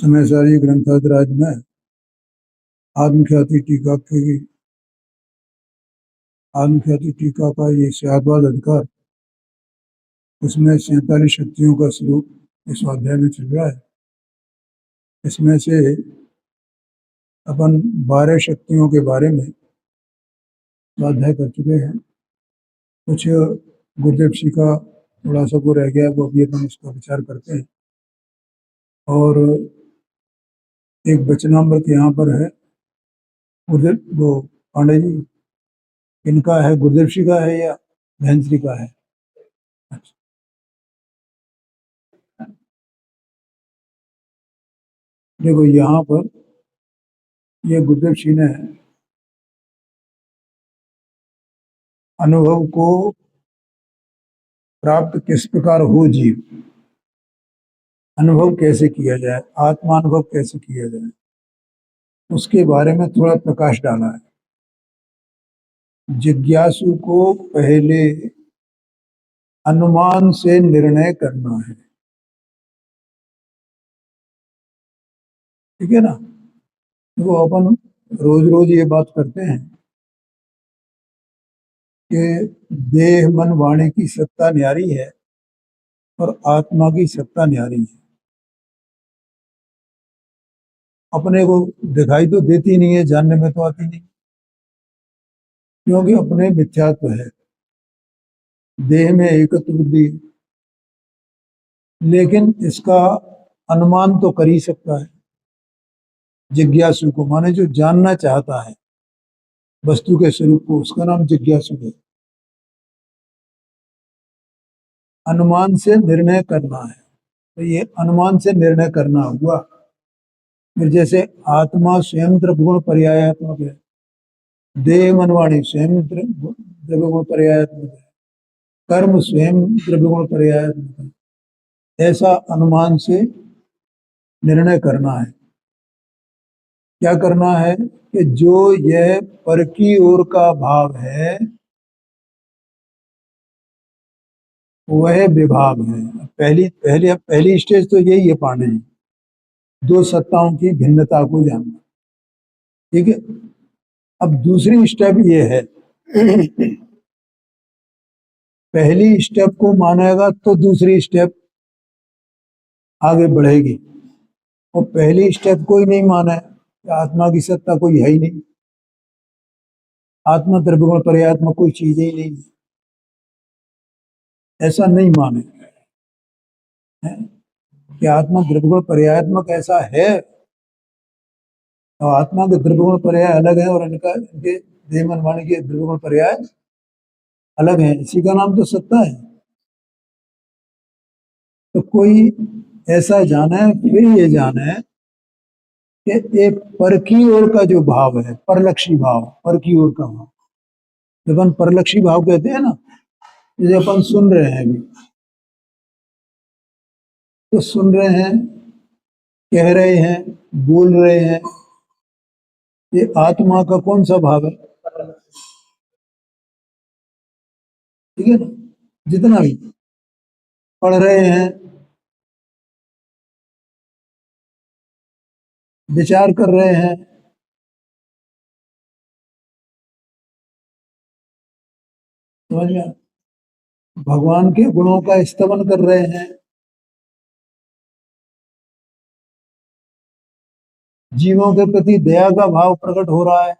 समयसारी ग्रंथराज में आत्मख्याति टीका का ये स्याद्वाद अधिकार, उसमें 47 शक्तियों का स्वरूप इस अध्याय में चल रहा है। इसमें से अपन 12 शक्तियों के बारे में स्वाध्याय कर चुके हैं। कुछ गुरुदेव जी का थोड़ा सा वो रह गया, वो अभी अपन इसका विचार करते हैं। और एक वचनामृत यहाँ पर है, गुरुदेव वो पांडे जी इनका है, गुरुदेव जी का है या बहन जी का है? अच्छा, देखो यहाँ पर ये गुरुदेव जी ने अनुभव को प्राप्त किस प्रकार हो, जीव अनुभव कैसे किया जाए, आत्मानुभव कैसे किया जाए, उसके बारे में थोड़ा प्रकाश डाला है। जिज्ञासु को पहले अनुमान से निर्णय करना है, ठीक है ना। वो अपन रोज रोज ये बात करते हैं कि देह मन वाणी की सत्ता न्यारी है और आत्मा की सत्ता न्यारी है। अपने को दिखाई तो देती नहीं है, जानने में तो आती नहीं, क्योंकि अपने मिथ्यात्व है, देह में एकत्व बुद्धि, लेकिन इसका अनुमान तो कर ही सकता है जिज्ञासु को, माने जो जानना चाहता है वस्तु के स्वरूप को, उसका नाम जिज्ञासु है। अनुमान से निर्णय करना है, तो ये अनुमान से निर्णय करना हुआ। फिर जैसे आत्मा स्वयं द्रव्यगुण पर्यायात्मक है, देह मनवाणी स्वयं द्रव्यगुण पर्यायात्मक है, कर्म स्वयं द्रव्यगुण पर्यायात्मक है, ऐसा अनुमान से निर्णय करना है। क्या करना है कि जो यह पर की ओर का भाव है वह विभाग है। पहली स्टेज तो यही है पांडे जी, दो सत्ताओं की भिन्नता को जानना, ठीक है। अब दूसरी स्टेप ये है, पहली स्टेप को मानेगा तो दूसरी स्टेप आगे बढ़ेगी, और पहली स्टेप कोई नहीं माना है, आत्मा की सत्ता कोई है ही नहीं, आत्मा द्रव्यगुण पर्यात्मक कोई चीज ही नहीं, ऐसा नहीं माने है कि आत्मा द्रव्यगुण पर्यात्मक ऐसा है, और आत्मा के द्रव्यगुण पर्याय अलग है और इनके देह मन वाणी के द्रव्यगुण पर्याय अलग है, इसी का नाम तो सत्ता है। तो कोई ऐसा जाने, फिर ये जाने कि एक पर की ओर का जो भाव है, परलक्षी भाव, पर की ओर का भाव, जब अपन परलक्षी भाव कहते हैं ना, जैसे अपन सुन रहे हैं अभी, तो सुन रहे हैं, कह रहे हैं, बोल रहे हैं, ये आत्मा का कौन सा भाव है? ठीक है ना। जितना भी पढ़ रहे हैं, विचार कर रहे हैं, समझ में, भगवान के गुणों का स्तवन कर रहे हैं, जीवों के प्रति दया का भाव प्रकट हो रहा है,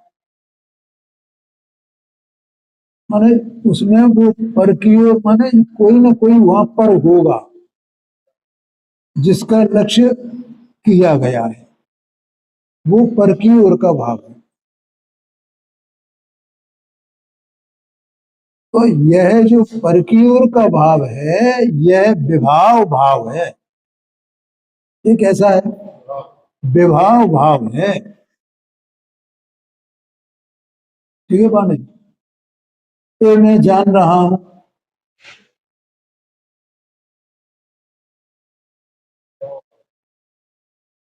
माने उसमें वो पर की ओर, माने कोई ना कोई वहां पर होगा, जिसका लक्ष्य किया गया है, वो पर की ओर का भाव है। तो यह जो पर की ओर का भाव है, यह विभाव भाव है। ये कैसा है? विभाव भाव है। ठीक है पाने? ये मैं जान रहा हूं,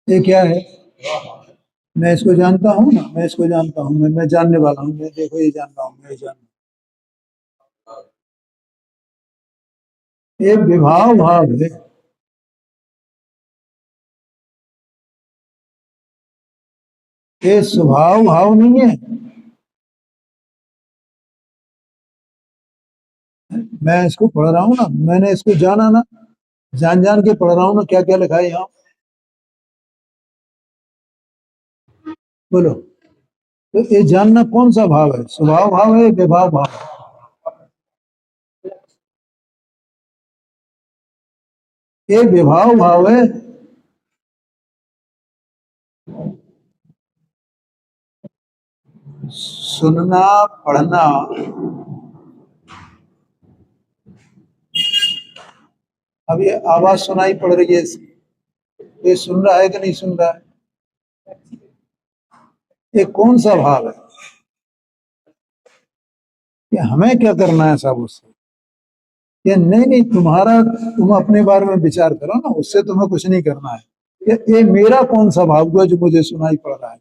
ये क्या है? मैं इसको जानता हूँ ना, मैं इसको जानता हूँ, मैं जानने वाला हूँ, मैं देखो ये जान रहा हूँ, मैं ये जान रहा हूँ। ये विभाव भाव है। ये स्वभाव भाव नहीं है। मैं इसको पढ़ रहा हूँ ना, मैंने इसको जाना ना, जान जान के पढ़ रहा हूँ ना, क्या क्या लिखा है यहाँ। बोलो। तो ये जानना कौन सा भाव है? स्वभाव भाव है, विभाव भाव है? ये विभाव भाव है। सुनना, पढ़ना। अब ये आवाज सुनाई पड़ रही है इसकी, ये सुन रहा है कि नहीं सुन रहा है? ये कौन सा भाव है? कि हमें क्या करना है सब उससे? ये नहीं नहीं, तुम्हारा, तुम अपने बारे में विचार करो ना, उससे तुम्हें कुछ नहीं करना है। ये मेरा कौन सा भाव हुआ जो मुझे सुनाई पड़ रहा है?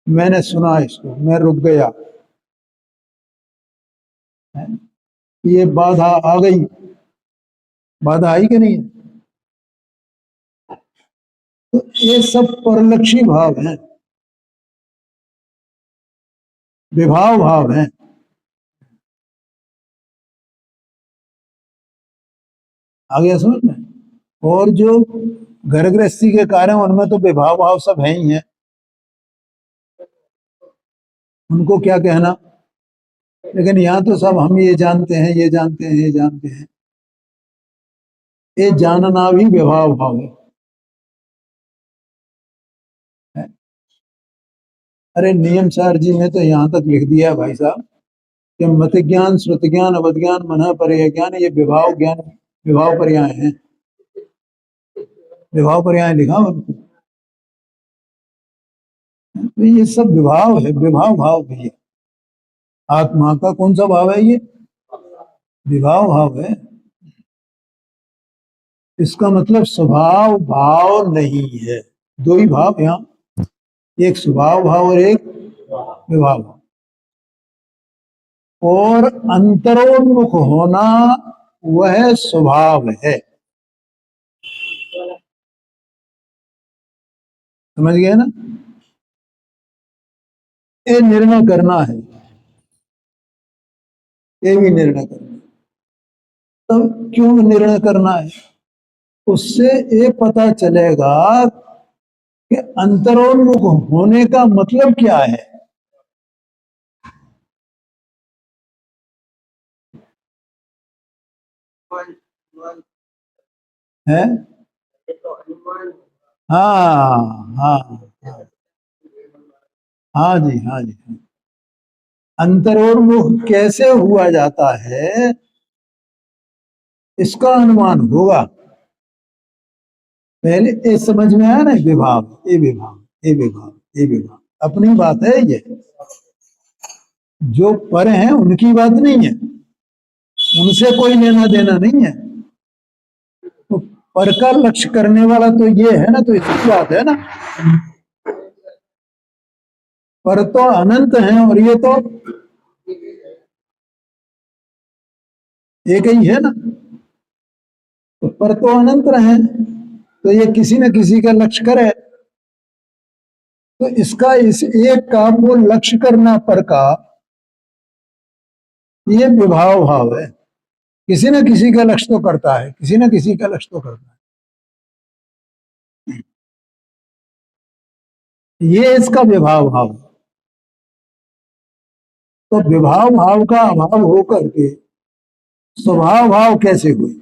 मैंने सुना इसको, मैं रुक गया। ये बाधा आ गई, बाधा आई कि नहीं? तो ये सब परलक्षी भाव हैं, विभाव भाव हैं। आ गया समझ में? और जो घर गृहस्थी के कार्य हैं, उनमें तो विभाव भाव सब है ही है, उनको क्या कहना। लेकिन यहाँ तो सब हम ये जानते हैं, ये जानते हैं, ये जानते हैं। ये जानना भी विभाव भाव है। अरे नियम सार जी ने तो यहाँ तक लिख दिया है भाई साहब, कि मत ज्ञान, श्रुत ज्ञान, अवध ज्ञान, मन पर्याय ज्ञान, ये विभाव ज्ञान, विभाव पर्याय हैं। विभाव पर्याय लिखा उनको। तो ये सब विभाव है, विभाव भाव भी है। आत्मा का कौन सा भाव है? ये विभाव भाव है। इसका मतलब स्वभाव भाव नहीं है। दो ही भाव यहाँ, एक स्वभाव भाव और एक विभाव भाव। और अंतरोन्मुख होना वह स्वभाव है। समझ गए ना? ये निर्णय करना है, ये भी निर्णय करना है। तब क्यों निर्णय करना है? उससे ये पता चलेगा कि अंतरोन्मुख होने का मतलब क्या है। है? हाँ हाँ हाँ। हाँ जी, हाँ जी, हाँ। अंतरोन्मुख कैसे हुआ जाता है, इसका अनुमान होगा। पहले ये समझ में आया ना, विभाग, ये विभाग, ये विभाग, ये विभाग अपनी बात है। ये जो पर हैं उनकी बात नहीं है, उनसे कोई लेना देना नहीं है। तो पर का लक्ष्य करने वाला तो ये है ना, तो इसकी बात है ना। पर तो अनंत है और ये तो एक ही है ना। तो पर तो अनंत रहे, तो ये किसी न किसी का लक्ष्य करे। तो इसका, इस एक का वो लक्ष्य करना पर का, ये विभाव भाव है। किसी न किसी का लक्ष्य तो करता है, किसी न किसी का लक्ष्य तो करता है, ये इसका विभाव भाव है। तो विभाव भाव का अभाव होकर के स्वभाव भाव कैसे हुए?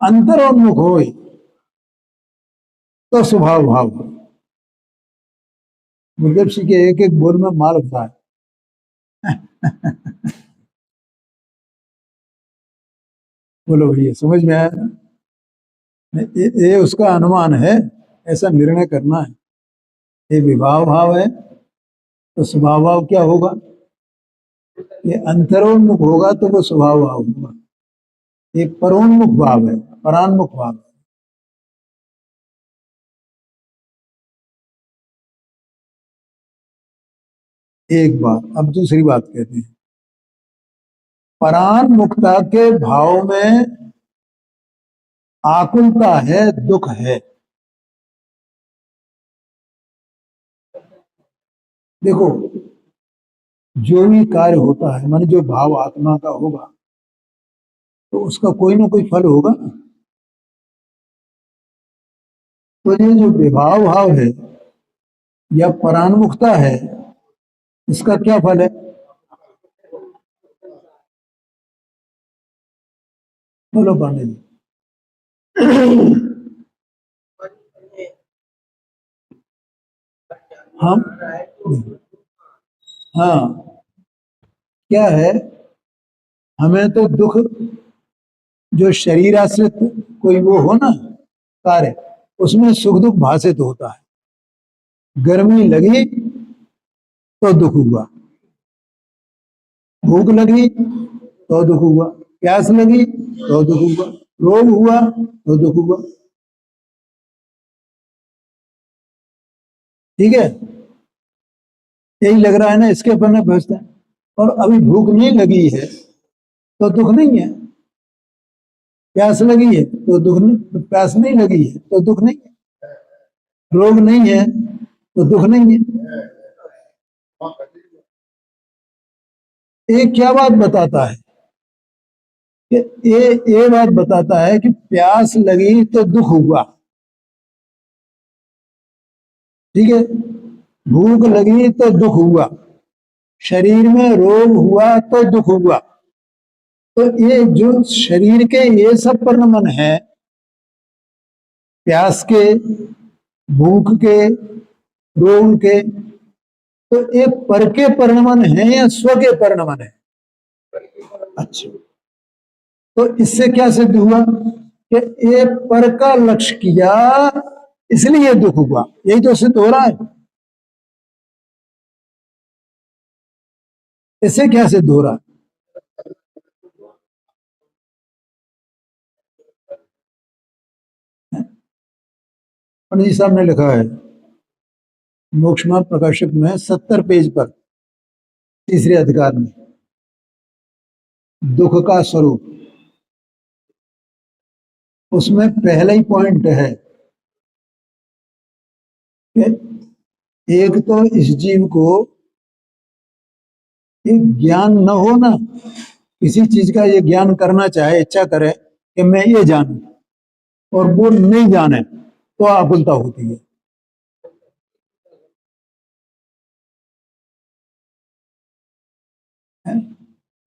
अंतरोन्मुख हो तो स्वभाव भाव। गुरुदेव सिंह के एक एक बोल में माल होता है। बोलो भैया, समझ में आया ना? ये उसका अनुमान है, ऐसा निर्णय करना है। ये विभाव भाव है तो स्वभाव भाव क्या होगा? ये अंतरोन्मुख होगा तो वो स्वभाव भाव होगा। ये परोन्मुख भाव है, परान्मुख भाव है। एक बात, अब दूसरी बात कहते हैं, परान्मुखता के भाव में आकुलता है, दुख है। देखो, जो भी कार्य होता है, माने जो भाव आत्मा का होगा तो उसका कोई ना कोई फल होगा। तो ये जो विभाव भाव है या परान्मुखता है, इसका क्या फल है? बोलो पांडे जी। हम, हाँ, क्या है, हमें तो दुख, जो शरीर आश्रित कोई वो हो ना कार्य, उसमें सुख दुख भाषित होता है। गर्मी लगी तो दुख हुआ, भूख लगी तो दुख हुआ, प्यास लगी तो दुख हुआ, रोग हुआ तो दुख हुआ। ठीक है, यही लग रहा है ना, इसके ऊपर में फंसता है। और अभी भूख नहीं लगी है तो दुख नहीं है, प्यास लगी है तो दुख नहीं, प्यास नहीं लगी है तो दुख नहीं है, रोग नहीं है तो दुख नहीं है। ये क्या बात बताता है? कि ये बात बताता है कि प्यास लगी तो दुख हुआ, ठीक है, भूख लगी तो दुख हुआ, शरीर में रोग हुआ तो दुख हुआ। तो ये जो शरीर के ये सब परिणमन है, प्यास के, भूख के, रोग के, तो ये पर के परिणमन है या स्व के परिणमन है? अच्छा, तो इससे क्या सिद्ध हुआ कि ये पर का लक्ष्य किया इसलिए दुख हुआ, यही तो सिद्ध हो रहा है। इससे क्या सिद्ध हो रहा है? पंडित जी साहब ने लिखा है मोक्ष मार्ग प्रकाशक में 70 पेज पर, तीसरे अधिकार में, दुख का स्वरूप, उसमें पहला ही पॉइंट है कि एक तो इस जीव को एक ज्ञान न हो ना, किसी चीज का ये ज्ञान करना चाहे, इच्छा करे कि मैं ये जानूं, और वो नहीं जाने तो आकुलता होती है।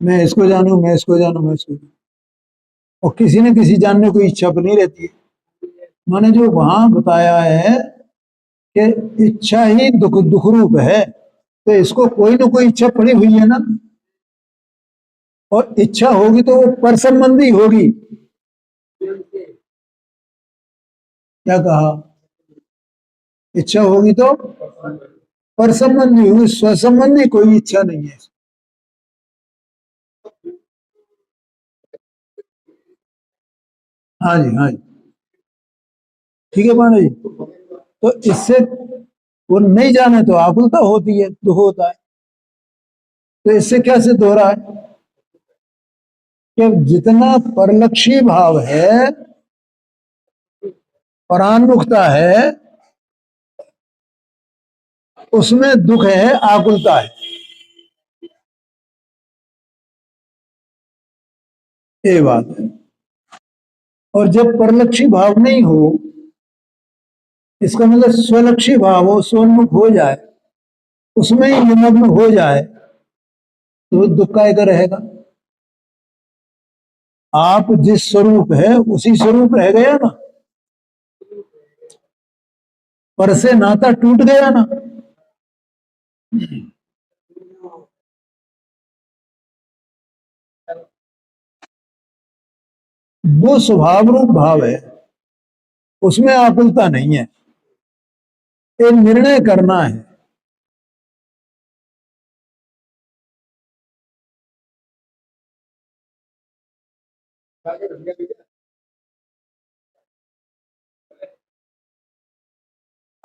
मैं इसको जानूं, मैं इसको जानूं, मैं इसको जानूं। और किसी न किसी जानने को इच्छा बनी रहती है। मैंने जो वहां बताया है कि इच्छा ही दुख दुख रूप है, तो इसको कोई ना कोई इच्छा पड़ी हुई है ना, और इच्छा होगी तो वो पर संबंधी होगी। क्या कहा? इच्छा होगी तो पर संबंधी होगी, स्वसंबंधी कोई इच्छा नहीं है। हाँ जी, हाँ जी, ठीक है पांडे जी। तो इससे वो नहीं जाने तो आकुलता होती है, दुख होता है। तो इससे क्या सिद्ध हो रहा है कि जितना परलक्षी भाव है, परान्मुखता है, उसमें दुख है, आकुलता है। ये बात है। और जब परलक्षी भाव नहीं हो, इसका मतलब स्वलक्षी भाव हो, स्वोन्मुख हो जाए, उसमें ही निमग्न हो जाए, तो दुख का रहेगा। आप जिस स्वरूप है उसी स्वरूप रह गया ना, पर से नाता टूट गया ना। वो स्वभाव रूप भाव है, उसमें आकुलता नहीं है। एक निर्णय करना है।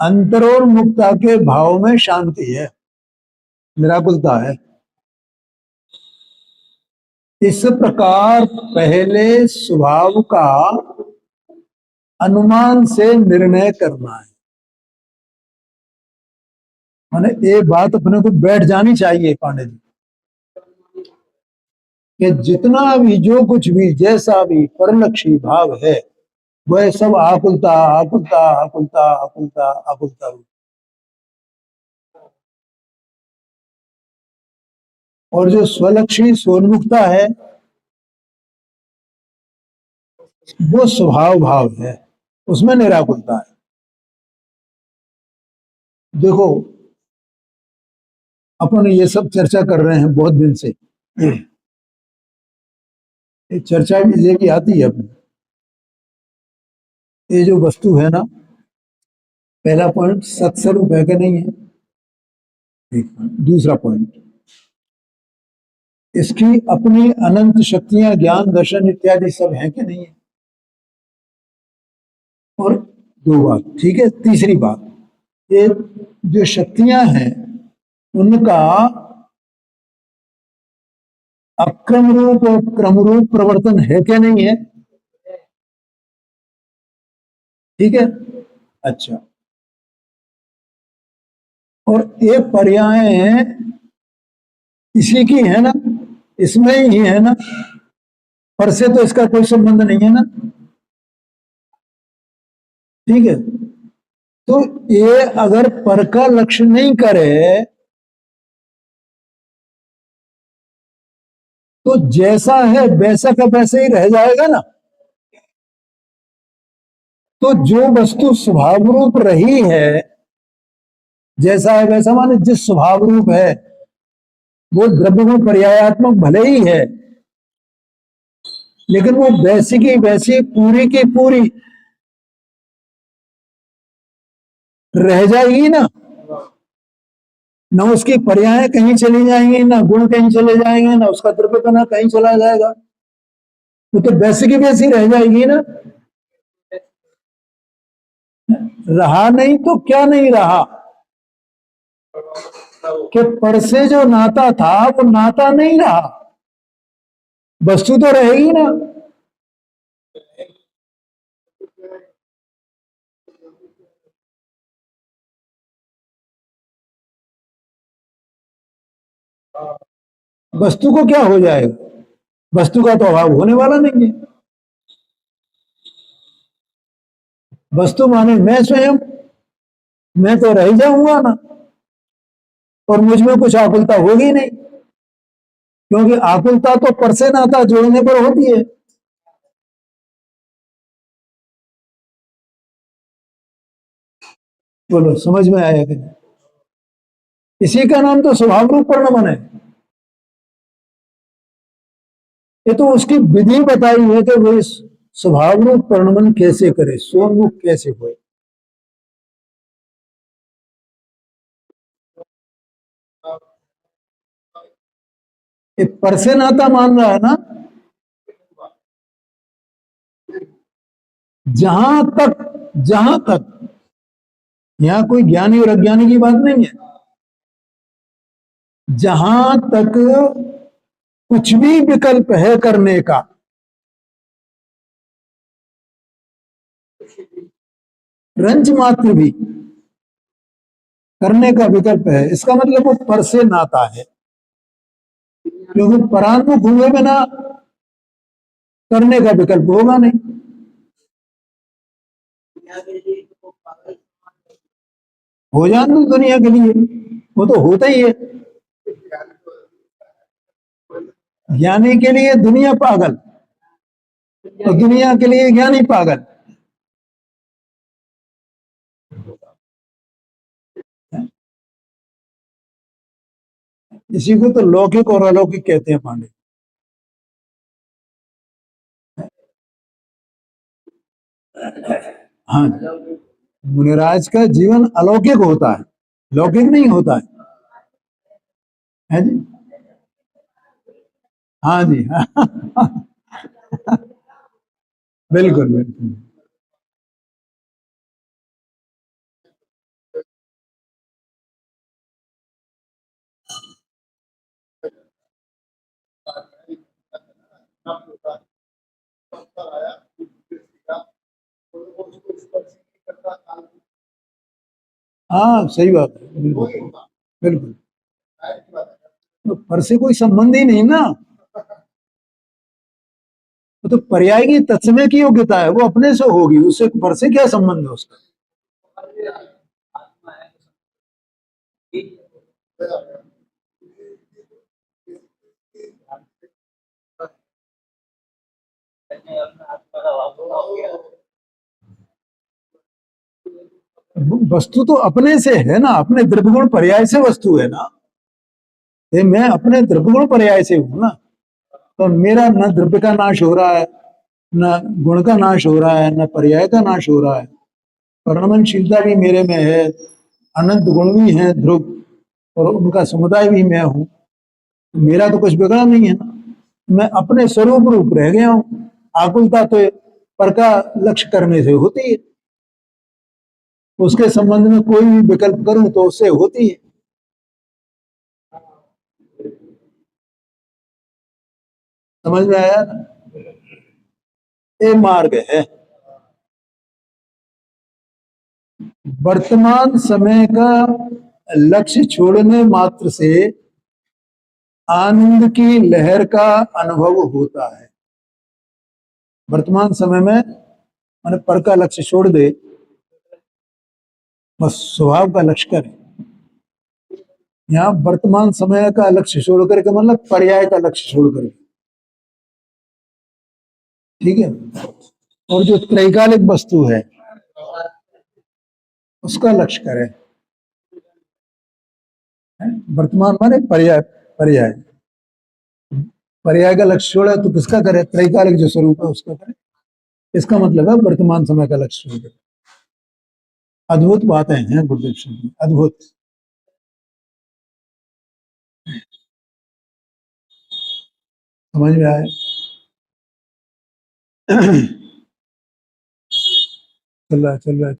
अंतरोन्मुखता के भाव में शांति है, निराकुलता है। इस प्रकार पहले स्वभाव का अनुमान से निर्णय करना है। माने ये बात अपने को बैठ जानी चाहिए पांडे जी, कि जितना भी जो कुछ भी जैसा भी परलक्षी भाव है वह सब आकुलता आकुलता आकुलता आकुलता आकुलता रूप। और जो स्वलक्षी सोन्मुखता है वो स्वभाव भाव है, उसमें निराकुलता है। देखो अपन ये सब चर्चा कर रहे हैं बहुत दिन से, ये चर्चा भी ये भी आती है अपनी। ये जो वस्तु है ना, पहला पॉइंट सत्स्वरूप है कि नहीं है, दूसरा पॉइंट इसकी अपनी अनंत शक्तियां ज्ञान दर्शन इत्यादि सब हैं कि नहीं है। और दो बात, ठीक है। तीसरी बात, ये जो शक्तियां हैं उनका अक्रम रूप और क्रम रूप प्रवर्तन है क्या नहीं है, ठीक है। अच्छा, और ये पर्याय इसी की है ना, इसमें ही है ना, पर से तो इसका कोई संबंध नहीं है ना, ठीक है। तो ये अगर पर का लक्ष्य नहीं करे तो जैसा है वैसा का वैसे ही रह जाएगा ना। तो जो वस्तु स्वभाव रूप रही है, जैसा है वैसा माने जिस स्वभाव रूप है वो द्रव्य गुण पर्यायात्मक भले ही है, लेकिन वो वैसी की वैसी पूरी की पूरी रह जाएगी ना। न उसकी पर्याय कहीं चली जाएंगी, ना गुण कहीं चले जाएंगे, ना उसका द्रव्यपना कहीं चला जाएगा। वो तो वैसी की वैसी रह जाएगी ना। रहा नहीं तो क्या नहीं रहा, कि पर से जो नाता था वो नाता नहीं रहा, वस्तु तो रहेगी ना। वस्तु को क्या हो जाएगा, वस्तु का तो अभाव होने वाला नहीं है। वस्तु माने मैं स्वयं, मैं तो रह जाऊंगा ना, और मुझ में कुछ आकुलता होगी नहीं, क्योंकि आकुलता तो पर से नाता जोड़ने पर होती है। बोलो समझ में आया कि नहीं? इसी का नाम तो स्वभाव रूप परिणमन है। ये तो उसकी विधि बताई है कि वो इस स्वभाव रूप परिणमन कैसे करे, स्वमुख कैसे होए। ये पर से नाता मान रहा है ना, जहां तक यहां कोई ज्ञानी और अज्ञानी की बात नहीं है, जहां तक कुछ भी विकल्प है करने का, रंज मात्र भी करने का विकल्प है, इसका मतलब वो पर से नाता है। क्योंकि परान्मुख हुए बिना करने का विकल्प होगा नहीं। हो जान दो दुनिया के लिए, वो तो होता ही है। ज्ञानी के लिए दुनिया पागल, तो दुनिया के लिए ज्ञानी पागल। इसी को तो लौकिक और अलौकिक कहते हैं पांडे। हाँ, मुनिराज का जीवन अलौकिक होता है, लौकिक नहीं होता है जी। हाँ जी। बिल्कुल बिल्कुल। हाँ सही बात है, बिल्कुल बिल्कुल। तो पर से कोई संबंध ही नहीं ना। वो तो पर्याय की तत्समय की योग्यता है, वो अपने से होगी, उससे पर से क्या संबंध है उसका। वस्तु तो अपने से है ना, अपने द्रव्यगुण पर्याय से वस्तु है ना। ये मैं अपने द्रव्यगुण पर्याय से हूं ना। तो मेरा न द्रव्य का नाश हो रहा है, न गुण का नाश हो रहा है, न पर्याय का नाश हो रहा है। परिणमनशीलता भी मेरे में है, अनंत गुण भी है ध्रुव, और उनका समुदाय भी मैं हूं। मेरा तो कुछ बिगड़ा नहीं है ना, मैं अपने स्वरूप रूप रह गया हूं। आकुलता तो पर का लक्ष्य करने से होती है, उसके संबंध में कोई भी विकल्प करूं तो उससे होती है। समझ में आया ना? ये मार्ग है। वर्तमान समय का लक्ष्य छोड़ने मात्र से आनंद की लहर का अनुभव होता है। वर्तमान समय में मैंने पर का लक्ष्य छोड़ दे, बस स्वभाव का लक्ष्य करे। यहाँ वर्तमान समय का लक्ष्य छोड़ करके मतलब पर्याय का लक्ष्य छोड़ करके, ठीक है। और जो त्रैकालिक वस्तु है उसका लक्ष्य करें। वर्तमान माने पर्याय, पर्याय, पर्याय का लक्ष्य छोड़ा तो किसका करे, त्रैकालिक जो स्वरूप है उसका करे। इसका मतलब है वर्तमान समय का लक्ष्य छोड़। अद्भुत बातें हैं गुरुदेव सिंह की, अद्भुत। समझ में आए? चल रहा है, चल रहा है।